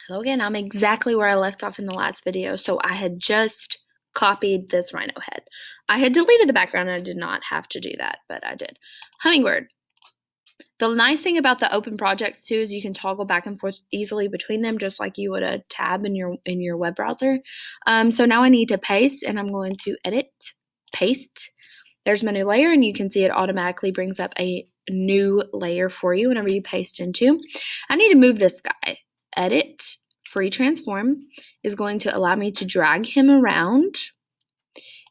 Hello again, I'm exactly where I left off in the last video. So I had just copied this rhino head. I had deleted the background and I did not have to do that, but I did. Hummingbird. The nice thing about the open projects too is you can toggle back and forth easily between them, just like you would a tab in your web browser. So now I need to paste, and I'm going to edit, paste. There's my new layer, and you can see it automatically brings up a new layer for you whenever you paste into. I need to move this guy. Edit, free transform is going to allow me to drag him around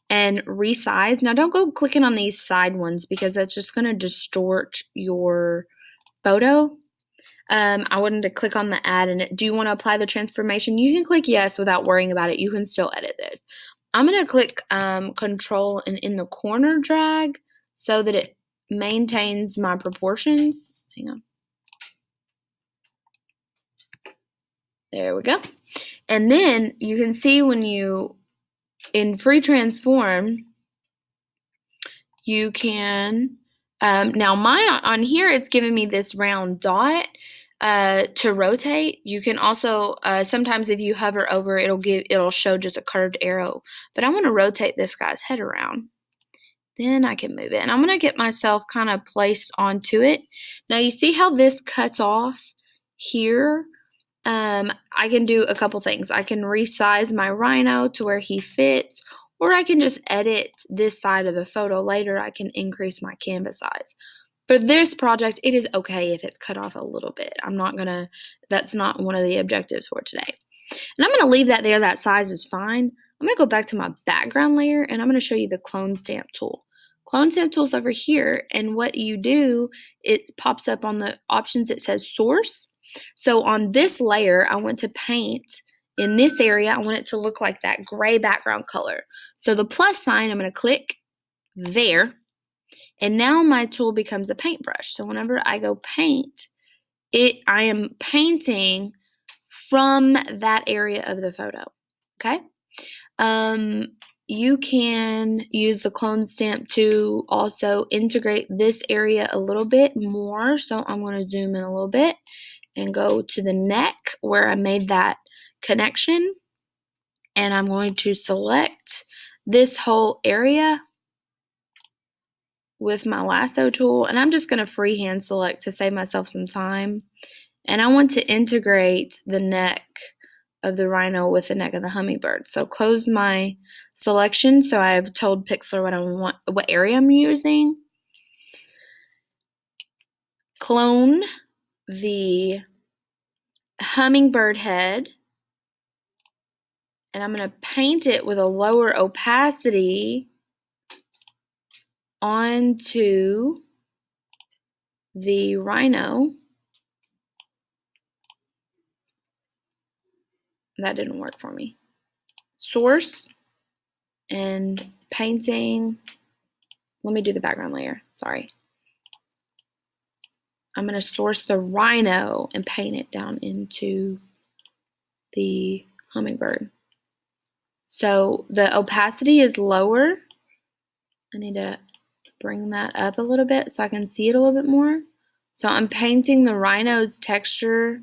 and resize. Now don't go clicking on these side ones because that's just going to distort your photo. I wanted to click on the add, and do you want to apply the transformation? You can click yes without worrying about it. You can still edit this. I'm going to click control and in the corner drag so that it maintains my proportions. Hang on. There we go. And then you can see when you, in free transform, you can, now on here it's giving me this round dot to rotate. You can also, sometimes if you hover over, it'll show just a curved arrow. But I want to rotate this guy's head around. Then I can move it. And I'm going to get myself kind of placed onto it. Now you see how this cuts off here? I can do a couple things. I can resize my rhino to where he fits, or I can just edit this side of the photo later. I can increase my canvas size. For this project, it is okay if it's cut off a little bit. That's not one of the objectives for today. And I'm going to leave that there. That size is fine. I'm going to go back to my background layer, and I'm going to show you the clone stamp tool. Clone stamp tool's over here, and what you do, it pops up on the options. It says source. So on this layer, I want to paint in this area. I want it to look like that gray background color. So the plus sign, I'm going to click there, and now my tool becomes a paintbrush. So whenever I go paint, I am painting from that area of the photo. Okay? You can use the clone stamp to also integrate this area a little bit more. So I'm going to zoom in a little bit and go to the neck where I made that connection. And I'm going to select this whole area with my lasso tool. And I'm just going to freehand select to save myself some time. And I want to integrate the neck of the rhino with the neck of the hummingbird. So close my selection. So I've told Pixlr what area I'm using. Clone the hummingbird head, and I'm going to paint it with a lower opacity onto the rhino. That didn't work for me. Source and painting. Let me do the background layer. Sorry. I'm going to source the rhino and paint it down into the hummingbird. So the opacity is lower. I need to bring that up a little bit so I can see it a little bit more. So I'm painting the rhino's texture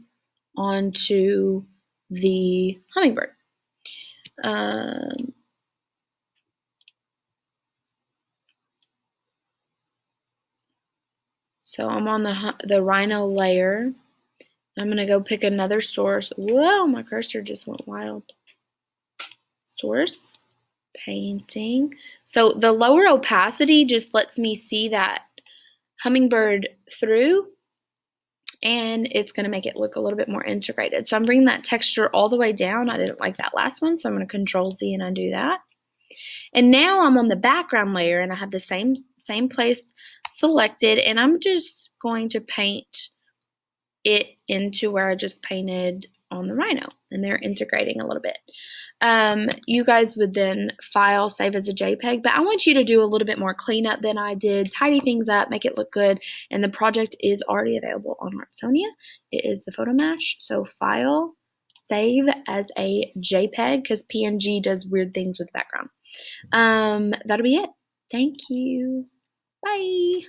onto the hummingbird. So I'm on the rhino layer. I'm going to go pick another source. Whoa, my cursor just went wild. Source, painting. So the lower opacity just lets me see that hummingbird through, and it's going to make it look a little bit more integrated. So I'm bringing that texture all the way down. I didn't like that last one, so I'm going to Control Z and undo that. And now I'm on the background layer, and I have the same place selected, and I'm just going to paint it into where I just painted on the rhino, and they're integrating a little bit. You guys would then file, save as a JPEG, but I want you to do a little bit more cleanup than I did, tidy things up, make it look good, and the project is already available on Artsonia. It is the Photomash, so file, save as a JPEG, because PNG does weird things with the background. That'll be it. Thank you. Bye.